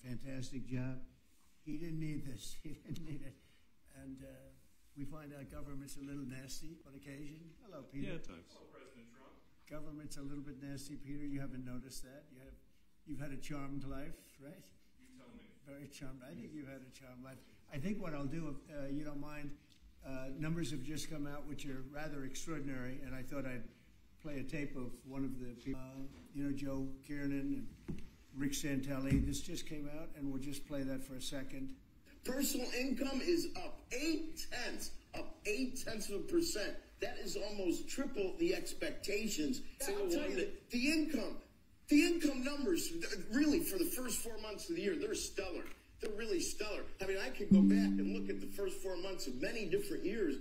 Fantastic job. He didn't need this. He didn't need it. And we find out government's a little nasty on occasion. Hello, Peter. Yeah, at times. Hello, President Trump. Government's a little bit nasty, Peter. You haven't noticed that. You've had a charmed life, right? You tell me. Very charmed. I think you've had a charmed life. I think what I'll do, if you don't mind, numbers have just come out which are rather extraordinary, and I thought I'd play a tape of one of the people, Joe Kiernan and Rick Santelli. This just came out, and we'll just play that for a second. Personal income is up 0.8%. That is almost triple the expectations. I'll tell you that the income numbers, really, for the first 4 months of the year, they're stellar. They're really stellar. I mean, I could go back and look at the first 4 months of many different years.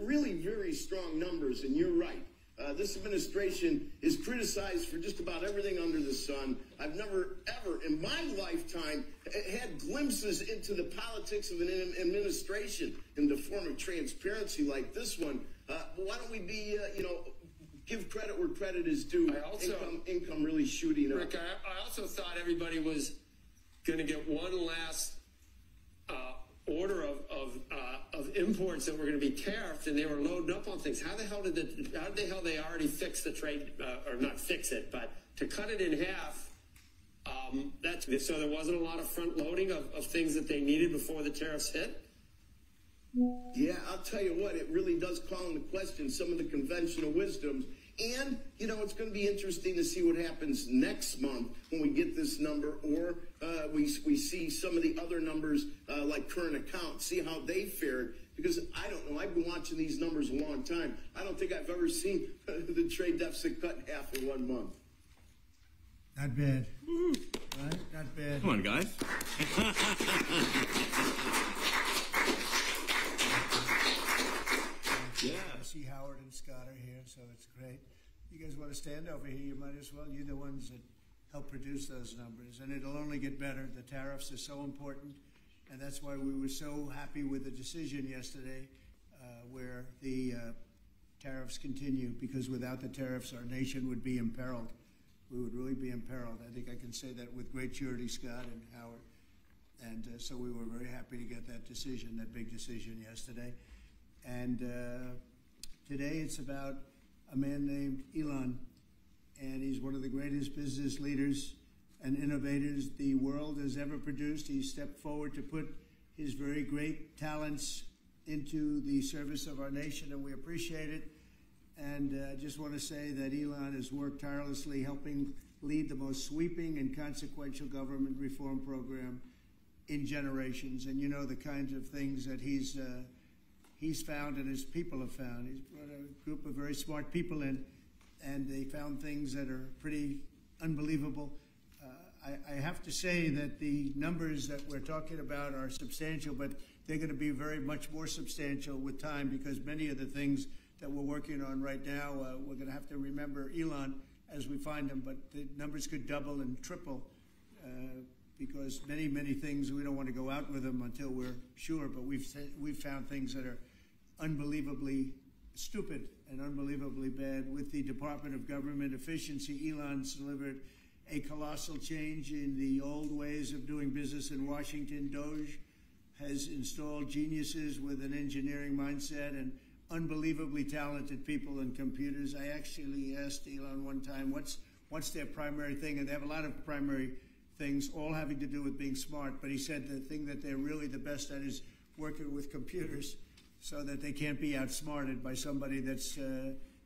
Really very strong numbers, and you're right. This administration is criticized for just about everything under the sun. I've never, ever in my lifetime had glimpses into the politics of an administration in the form of transparency like this one. Why don't we be, give credit where credit is due? Income really shooting up. Rick, I also thought everybody was going to get one last order of imports that were going to be tariffed, and they were loading up on things. How the hell they already fix the trade, or not fix it, but to cut it in half? So there wasn't a lot of front loading of things that they needed before the tariffs hit. Yeah, I'll tell you what, it really does call into question some of the conventional wisdoms. And, it's going to be interesting to see what happens next month when we get this number, or we see some of the other numbers like current accounts, see how they fared. Because I don't know, I've been watching these numbers a long time. I don't think I've ever seen the trade deficit cut in half in 1 month. Not bad. Right? Not bad. Come on, guys. Yeah. I see Howard and Scott are here, so it's great. You guys want to stand over here? You might as well. You're the ones that help produce those numbers, and it'll only get better. The tariffs are so important, and that's why we were so happy with the decision yesterday where the tariffs continue, because without the tariffs, our nation would be imperiled. We would really be imperiled. I think I can say that with great surety, Scott and Howard. And so we were very happy to get that decision, that big decision yesterday. And today it's about a man named Elon, and he's one of the greatest business leaders and innovators the world has ever produced. He stepped forward to put his very great talents into the service of our nation, and we appreciate it. And I just want to say that Elon has worked tirelessly helping lead the most sweeping and consequential government reform program in generations. And the kinds of things that he's found and his people have found. He's brought a group of very smart people in, and they found things that are pretty unbelievable. I have to say that the numbers that we're talking about are substantial, but they're going to be very much more substantial with time, because many of the things that we're working on right now, we're going to have to remember Elon as we find them, but the numbers could double and triple because many things, we don't want to go out with them until we're sure, but we've found things that are unbelievably stupid and unbelievably bad. With the Department of Government Efficiency, Elon's delivered a colossal change in the old ways of doing business in Washington. DOGE has installed geniuses with an engineering mindset and unbelievably talented people in computers. I actually asked Elon one time, what's their primary thing? And they have a lot of primary things, all having to do with being smart. But he said the thing that they're really the best at is working with computers, so that they can't be outsmarted by somebody that's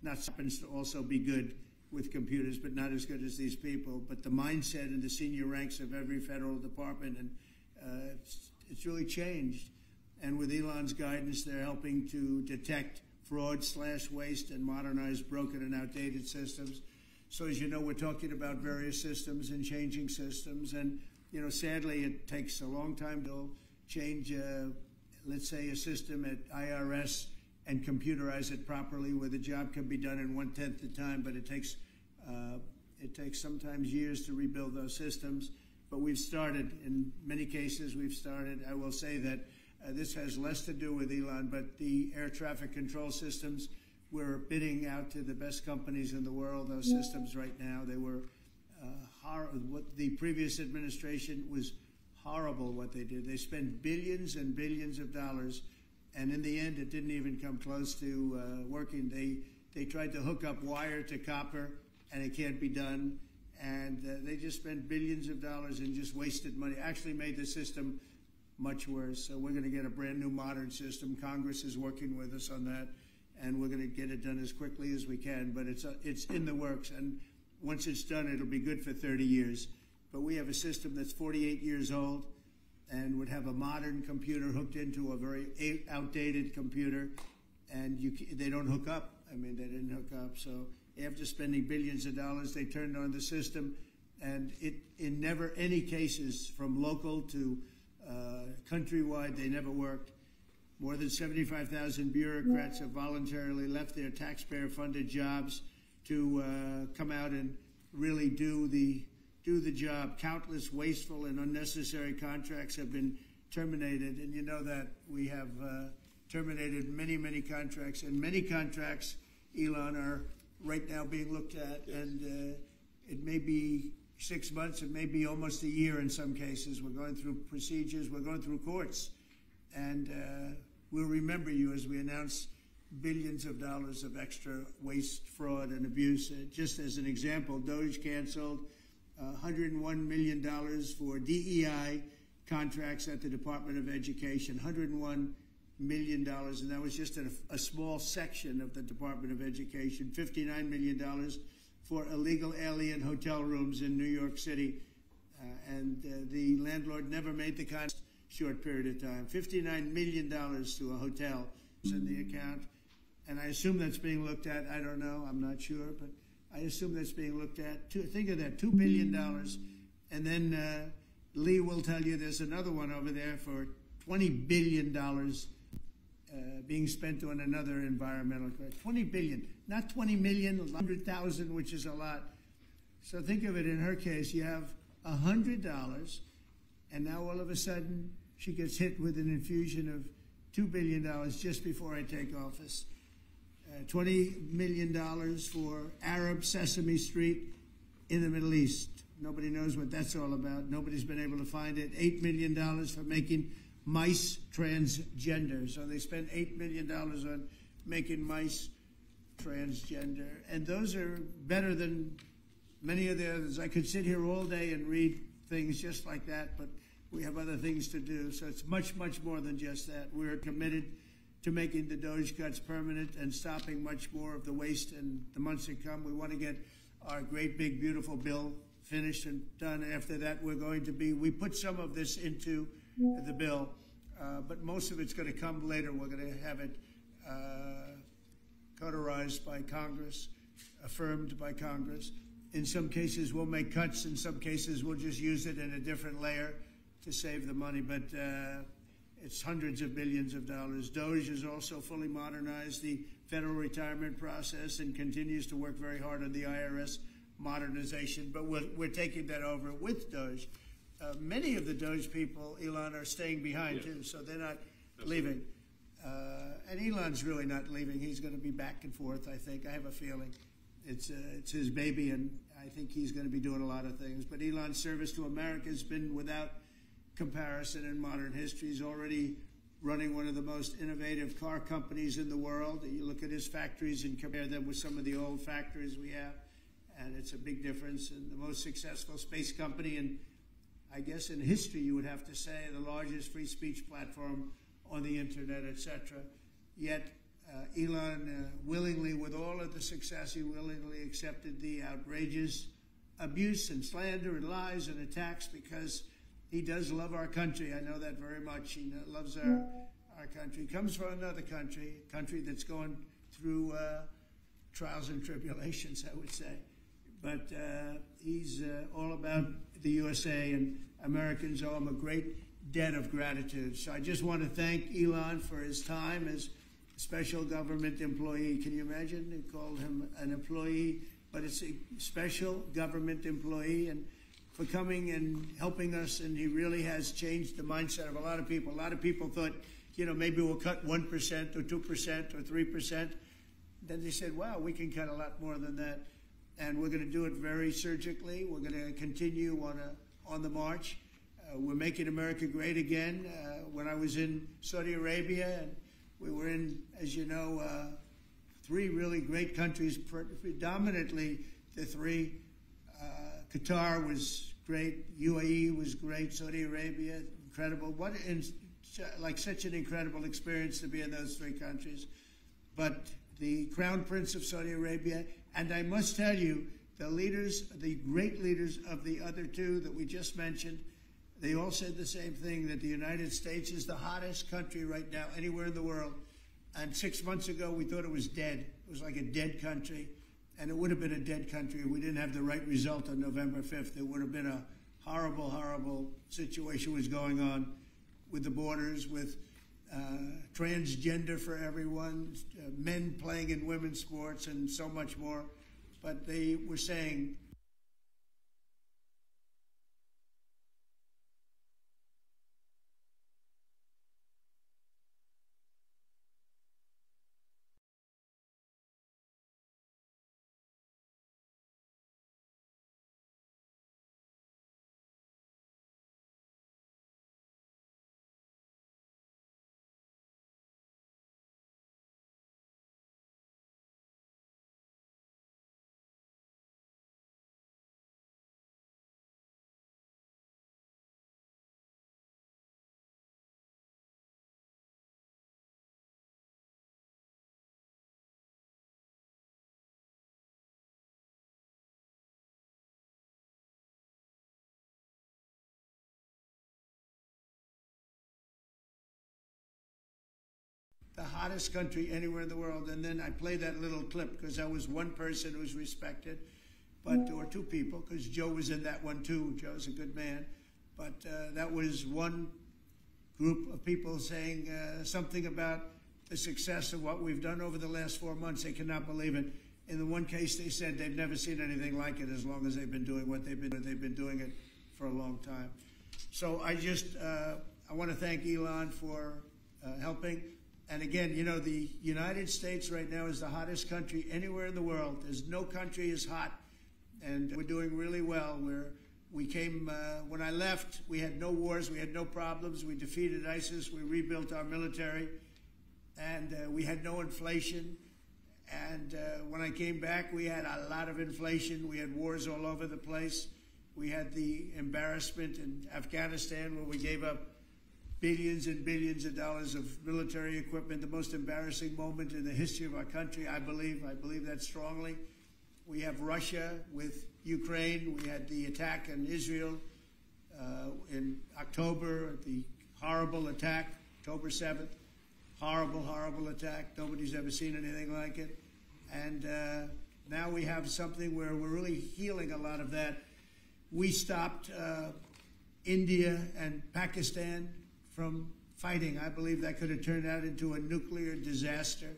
not happens to also be good with computers, but not as good as these people. But the mindset in the senior ranks of every federal department, and it's really changed. And with Elon's guidance, they're helping to detect fraud/waste and modernize broken and outdated systems. So as you know, we're talking about various systems and changing systems. And, sadly, it takes a long time to change, let's say, a system at IRS and computerize it properly where the job can be done in 1/10 the time, but it takes sometimes years to rebuild those systems. But we've started. In many cases, we've started. I will say that this has less to do with Elon, but the air traffic control systems, we're bidding out to the best companies in the world, those systems right now. They were what the previous administration was horrible what they did. They spent billions and billions of dollars, and in the end, it didn't even come close to working. They tried to hook up wire to copper, and it can't be done. And they just spent billions of dollars and just wasted money. Actually made the system much worse. So we're going to get a brand new modern system. Congress is working with us on that, and we're going to get it done as quickly as we can. But it's in the works, and once it's done, it'll be good for 30 years. But we have a system that's 48 years old and would have a modern computer hooked into a very outdated computer, and they don't hook up. I mean, they didn't hook up. So after spending billions of dollars, they turned on the system, and in never any cases from local to countrywide, they never worked. More than 75,000 bureaucrats have voluntarily left their taxpayer-funded jobs to come out and really do the job. Countless wasteful and unnecessary contracts have been terminated, and you know that we have terminated many, many contracts, and many contracts, Elon, are right now being looked at, yes. And it may be 6 months, it may be almost a year in some cases. We're going through procedures, we're going through courts, and we'll remember you as we announce billions of dollars of extra waste, fraud, and abuse. Just as an example, DOGE canceled $101 million for DEI contracts at the Department of Education, $101 million, and that was just a small section of the Department of Education. $59 million for illegal alien hotel rooms in New York City, and the landlord never made the contract. Short period of time. $59 million to a hotel is in the account, and I assume that's being looked at. I don't know. I'm not sure, but I assume that's being looked at. Think of that, $2 billion, and then Lee will tell you there's another one over there for $20 billion being spent on another environmental credit. $20 billion, not 20 million, 100,000, which is a lot. So think of it. In her case, you have $100, and now all of a sudden she gets hit with an infusion of $2 billion just before I take office. $20 million for Arab Sesame Street in the Middle East. Nobody knows what that's all about. Nobody's been able to find it. $8 million for making mice transgender. So they spent $8 million on making mice transgender. And those are better than many of the others. I could sit here all day and read things just like that, but we have other things to do. So it's much, much more than just that. We're committed to making the DOGE cuts permanent and stopping much more of the waste in the months to come. We want to get our great, big, beautiful bill finished and done. After that, we put some of this into the bill, but most of it's going to come later. We're going to have it cauterized by Congress, affirmed by Congress. In some cases, we'll make cuts. In some cases, we'll just use it in a different layer to save the money, but it's hundreds of billions of dollars. DOGE has also fully modernized the federal retirement process and continues to work very hard on the IRS modernization, but we're taking that over with DOGE. Many of the DOGE people, Elon, are staying behind, too, so they're not leaving. And Elon's really not leaving. He's going to be back and forth, I think. I have a feeling. It's his baby, and I think he's going to be doing a lot of things. But Elon's service to America has been without comparison in modern history. He's already running one of the most innovative car companies in the world. You look at his factories and compare them with some of the old factories we have, and it's a big difference. And the most successful space company, and I guess in history you would have to say the largest free speech platform on the internet, etc. Yet Elon willingly, with all of the success, he willingly accepted the outrageous abuse and slander and lies and attacks because he does love our country. I know that very much. He loves our country. He comes from another country, a country that's going through trials and tribulations, I would say. But he's all about the USA, and Americans owe him a great debt of gratitude. So I just want to thank Elon for his time as a special government employee. Can you imagine? They called him an employee, but it's a special government employee, and for coming and helping us. And he really has changed the mindset of a lot of people. A lot of people thought, you know, maybe we'll cut 1% or 2% or 3%. Then they said, wow, we can cut a lot more than that. And we're going to do it very surgically. We're going to continue on the march. We're making America great again. When I was in Saudi Arabia, and we were in, as you know, 3 really great countries, predominantly the 3. Qatar was great. UAE was great. Saudi Arabia, incredible. Like such an incredible experience to be in those 3 countries. But the Crown Prince of Saudi Arabia, and I must tell you, the leaders, the great leaders of the other 2 that we just mentioned, they all said the same thing, that the United States is the hottest country right now anywhere in the world. And 6 months ago, we thought it was dead. It was like a dead country. And it would have been a dead country if we didn't have the right result on November 5th. It would have been a horrible, horrible situation was going on with the borders, with transgender for everyone, men playing in women's sports, and so much more. But they were saying, the hottest country anywhere in the world. And then I played that little clip because I was one person who was respected, or 2 people, because Joe was in that one too. Joe's a good man. But that was one group of people saying something about the success of what we've done over the last 4 months. They cannot believe it. In the one case, they said they've never seen anything like it as long as they've been doing what they've been doing. They've been doing it for a long time. So I want to thank Elon for helping. And again, you know, the United States right now is the hottest country anywhere in the world. There's no country as hot, and we're doing really well. We came, when I left, we had no wars, we had no problems. We defeated ISIS, we rebuilt our military, and we had no inflation. And when I came back, we had a lot of inflation. We had wars all over the place. We had the embarrassment in Afghanistan where we gave up billions and billions of dollars of military equipment, the most embarrassing moment in the history of our country, I believe. I believe that strongly. We have Russia with Ukraine. We had the attack on Israel in October, the horrible attack, October 7th. Horrible, horrible attack. Nobody's ever seen anything like it. And now we have something where we're really healing a lot of that. We stopped India and Pakistan from fighting. I believe that could have turned out into a nuclear disaster.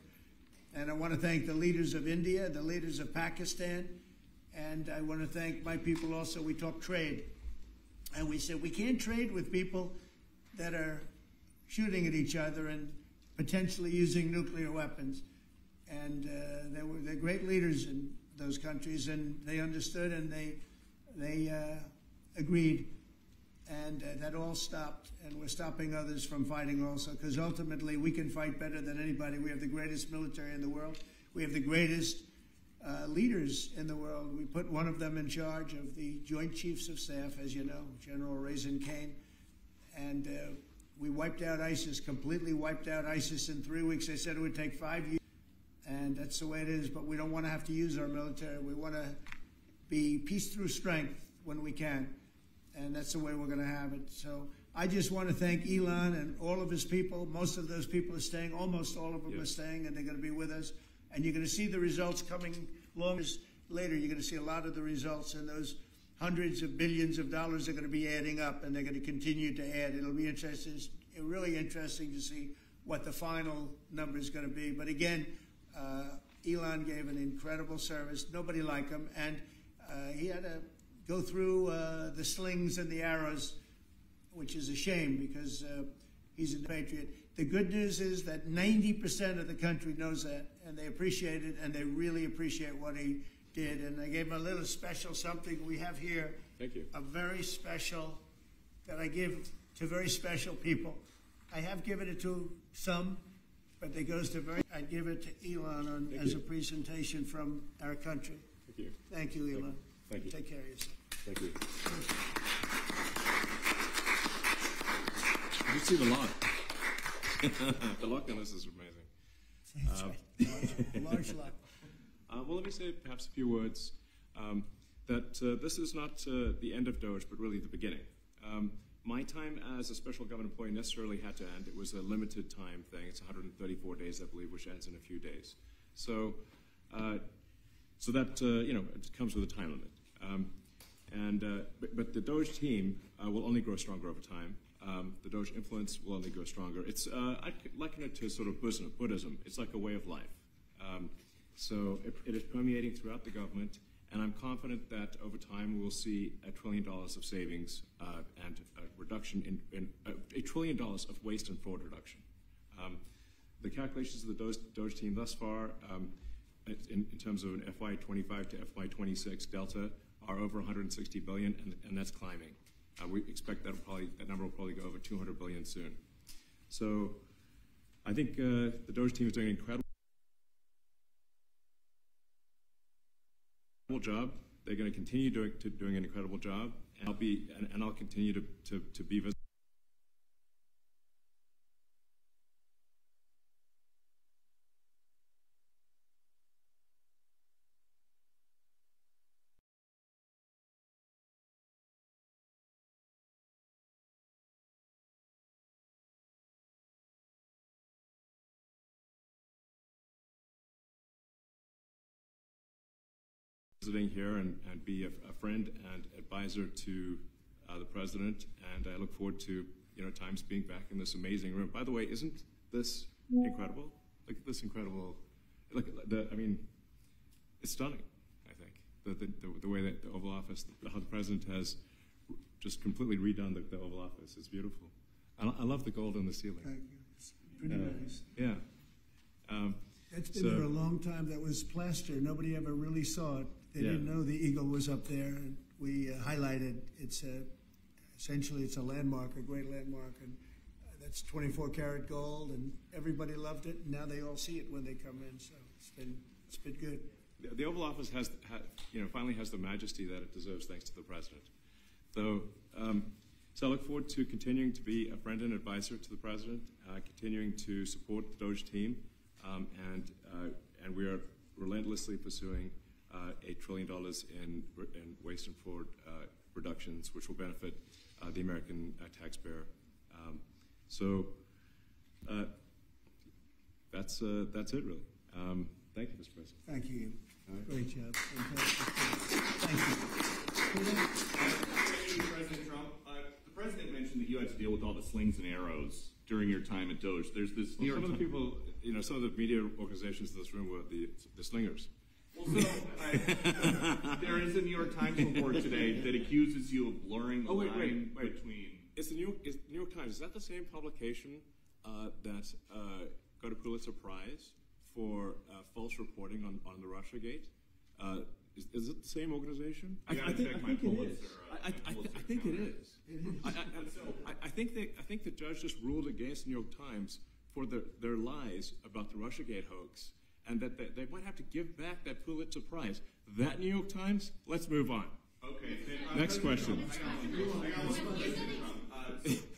And I want to thank the leaders of India, the leaders of Pakistan, and I want to thank my people also. We talked trade, and we said we can't trade with people that are shooting at each other and potentially using nuclear weapons. And they're great leaders in those countries, and they understood, and they agreed. And that all stopped, and we're stopping others from fighting also, because ultimately we can fight better than anybody. We have the greatest military in the world. We have the greatest leaders in the world. We put one of them in charge of the Joint Chiefs of Staff, as you know, General Raisin Kane. And we wiped out ISIS, completely wiped out ISIS in 3 weeks. They said it would take 5 years, and that's the way it is. But we don't want to have to use our military. We want to be peace through strength when we can. And that's the way we're going to have it. So I just want to thank Elon and all of his people. Most of those people are staying. Almost all of them are staying, and they're going to be with us. And you're going to see the results coming long as later. You're going to see a lot of the results, and those hundreds of billions of dollars are going to be adding up, and they're going to continue to add. It'll be interesting, really interesting to see what the final number is going to be. But again, Elon gave an incredible service. Nobody like him, and he had to go through the slings and the arrows, which is a shame because he's a patriot. The good news is that 90% of the country knows that, and they appreciate it, and they really appreciate what he did. And I gave him a little special something we have here. Thank you. A very special that I give to very special people. I have given it to some, but it goes to I give it to Elon as a presentation from our country. Thank you. Thank you, Elon. Thank you. Take care of yourself. Thank you. You see the lock. The lock on this is amazing. That's right. Large lock. Well, let me say perhaps a few words that this is not the end of Doge, but really the beginning. My time as a special government employee necessarily had to end. It was a limited time thing. It's 134 days, I believe, which ends in a few days. So that it comes with a time limit. But the Doge team will only grow stronger over time. The Doge influence will only grow stronger. It's I liken it to sort of Buddhism. It's like a way of life. So it is permeating throughout the government, and I'm confident that over time we will see $1 trillion of savings and a reduction in $1 trillion of waste and fraud reduction. The calculations of the Doge team thus far, in terms of an FY25 to FY26 delta, are over 160 billion, and that's climbing. We expect that number will probably go over 200 billion soon. So I think the Doge team is doing an incredible job. They're going to continue doing an incredible job, and I'll continue to be visible. Visiting here and be a friend and advisor to the president, and I look forward to times being back in this amazing room. By the way, isn't this incredible? Look at this incredible. It's stunning. I think the way that the Oval Office, how the president has just completely redone the Oval Office. It's beautiful. I love the gold on the ceiling. Thank you. It's pretty nice. Yeah. It's been there a long time. That was plaster. Nobody ever really saw it. They didn't know the eagle was up there, and we highlighted. It's essentially it's a landmark, a great landmark, and that's 24-karat gold, and everybody loved it. And now they all see it when they come in. So it's been good. The Oval Office finally has the majesty that it deserves, thanks to the president. So I look forward to continuing to be a friend and advisor to the president, continuing to support the Doge team. And we are relentlessly pursuing $8 trillion in waste and fraud reductions, which will benefit the American taxpayer. That's it, really. Thank you, Mr. President. Thank you. Great job. Thank you. President Trump, the president mentioned that you had to deal with all the slings and arrows during your time at Doge. There's this New York Some of the people, some of the media organizations in this room were the slingers. Well, so there is a New York Times report today that accuses you of blurring the line between. It's the New York Times. Is that the same publication that got a Pulitzer Prize for false reporting on the Russiagate? Is it the same organization? I think it is. I think it is. I think the judge just ruled against the New York Times for their lies about the Russiagate hoax, and that they might have to give back that Pulitzer Prize. That New York Times? Let's move on. Okay. Next question.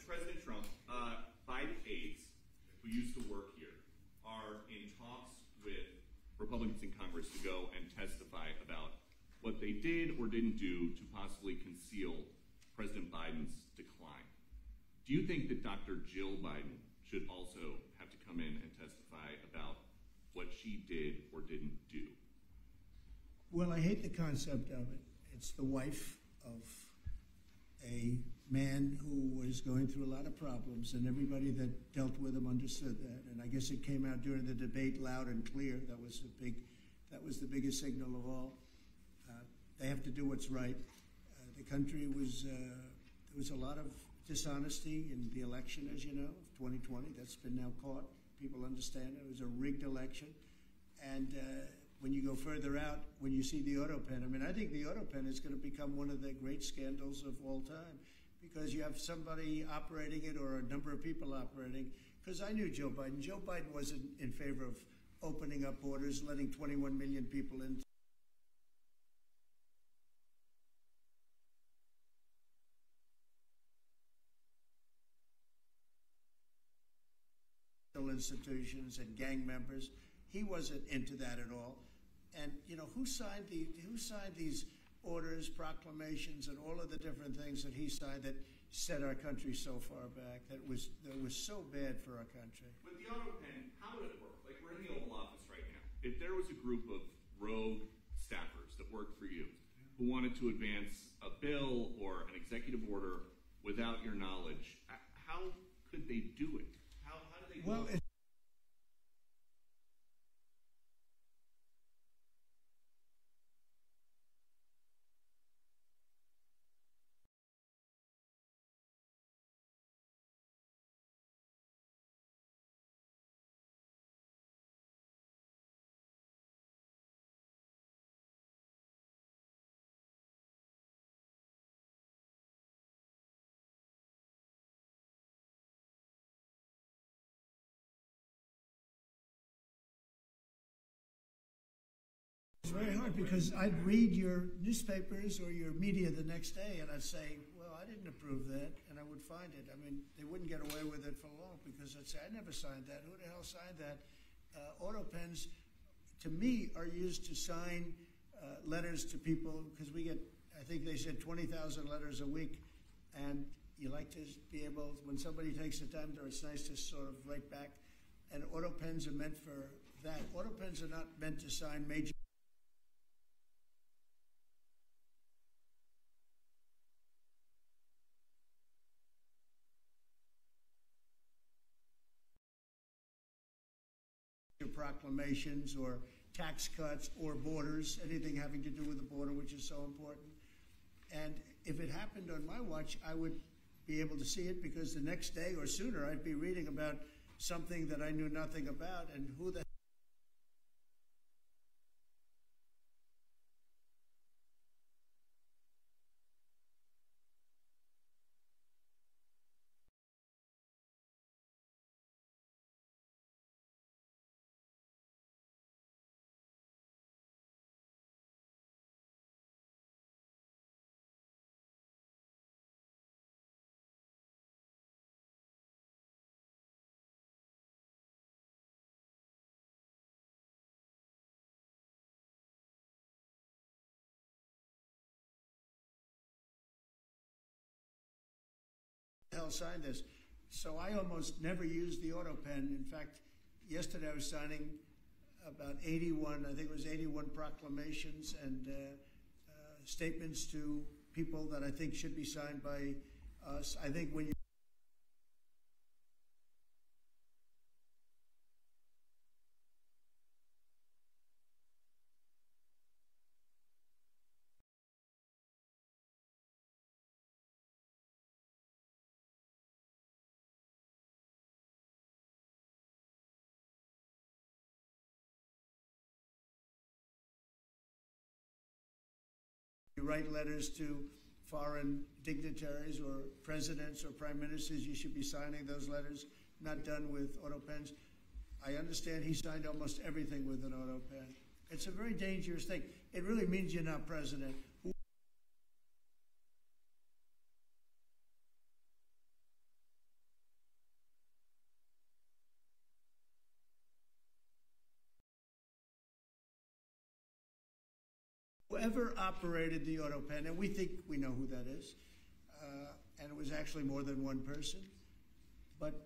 President Trump, 5 aides who used to work here are in talks with Republicans in Congress to go and testify about what they did or didn't do to possibly conceal President Biden's decline. Do you think that Dr. Jill Biden should also have to come in and testify about what she she did or didn't do? Well, I hate the concept of it. It's the wife of a man who was going through a lot of problems, and everybody that dealt with him understood that. And I guess it came out during the debate loud and clear. That was the biggest signal of all. They have to do what's right. The country was there was a lot of dishonesty in the election, as you know, of 2020. That's been now caught. People understand it. It was a rigged election. And when you go further out, when you see the auto pen, I mean, I think the auto pen is going to become one of the great scandals of all time, because you have somebody operating it or a number of people operating. Because I knew Joe Biden. Joe Biden wasn't in favor of opening up borders, letting 21 million people in. Institutions and gang members. He wasn't into that at all. And you know, who signed these orders, proclamations, and all of the different things that he signed that set our country so far back, that was so bad for our country? With the auto pen, how would it work? Like, we're in the Oval Office right now. If there was a group of rogue staffers that worked for you who wanted to advance a bill or an executive order without your knowledge, how could they do it? How do they do it? It's very hard, because I'd read your newspapers or your media the next day, and I'd say, well, I didn't approve that, and I would find it. I mean, they wouldn't get away with it for long, because I'd say, I never signed that. Who the hell signed that? Auto pens, to me, are used to sign letters to people, because we get, I think they said 20,000 letters a week, and you like to be able, when somebody takes the time to, it's nice to sort of write back, and auto pens are meant for that. Auto pens are not meant to sign major proclamations or tax cuts or borders, anything having to do with the border, which is so important. And if it happened on my watch, I would be able to see it, because the next day or sooner I'd be reading about something that I knew nothing about, and who the hell signed this? So I almost never use the auto pen. In fact, yesterday I was signing about 81, I think it was 81 proclamations and statements to people that I think should be signed by us. I think when you write letters to foreign dignitaries or presidents or prime ministers, you should be signing those letters, not done with auto pens. I understand he signed almost everything with an auto pen. It's a very dangerous thing. It really means you're not president. Whoever operated the auto pen, and we think we know who that is, and it was actually more than one person, but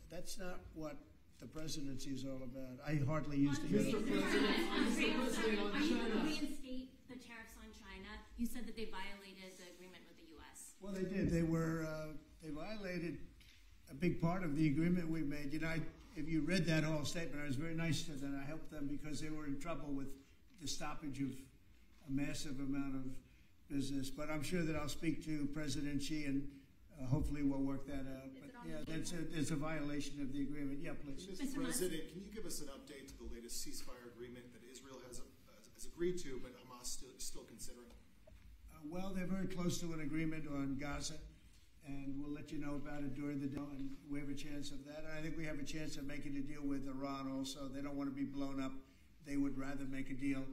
that's not what the presidency is all about. I hardly used to hear Mr. it. President, on China. Are you going to reinstate the tariffs on China? You said that they violated the agreement with the U.S. Well, they did. They were they violated a big part of the agreement we made. You know, if you read that whole statement, I was very nice to them. I helped them because they were in trouble with the stoppage of a massive amount of business. But I'm sure that I'll speak to President Xi and hopefully we'll work that out. But yeah, it's a violation of the agreement. Yeah, please. Mr. President, can you give us an update to the latest ceasefire agreement that Israel has agreed to, but Hamas still considering? Well, they're very close to an agreement on Gaza, and we'll let you know about it during the day, and we have a chance of that. And I think we have a chance of making a deal with Iran also. They don't want to be blown up. They would rather make a deal.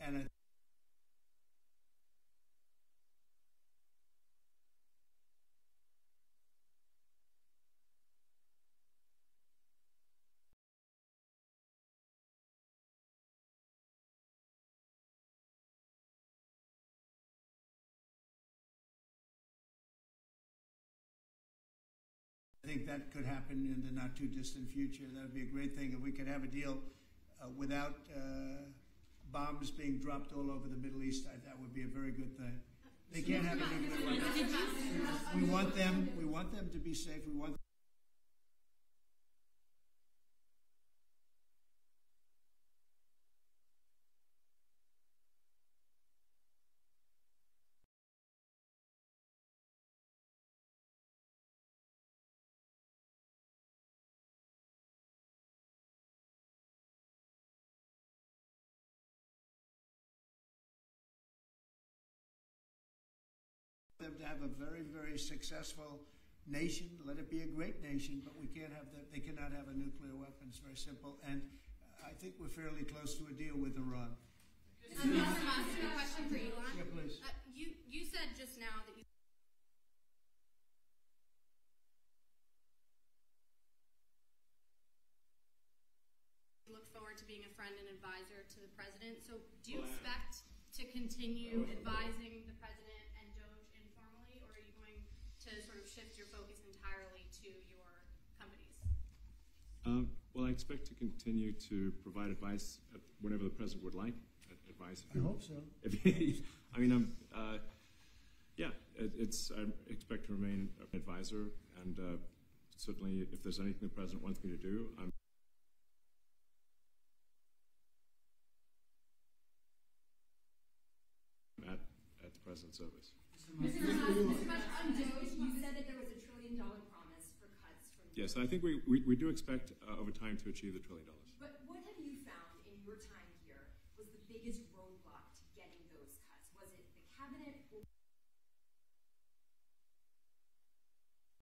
And I think that could happen in the not too distant future. That would be a great thing if we could have a deal without bombs being dropped all over the Middle East. That would be a very good thing. They can't have a nuclear weapon. We want them to be safe. We want. Them to have a very, very successful nation. Let it be a great nation, but we can't have that. They cannot have a nuclear weapon. It's very simple. And I think we're fairly close to a deal with Iran. Mr. Moss, a question for Elon. Yeah, please. You said just now that you look forward to being a friend and advisor to the president. So do you expect to continue advising the president and Doge informally, or are you going to sort of shift your focus entirely to your companies? Well, I expect to continue to provide advice whenever the president would like advice. I hope so. I mean, I expect to remain an advisor, and certainly if there's anything the president wants me to do, I'm at the president's service. Mr. Moss, on Doge, you said that there was a $1 trillion promise for cuts from. Yes, I think we do expect over time to achieve the $1 trillion. But what have you found in your time here was the biggest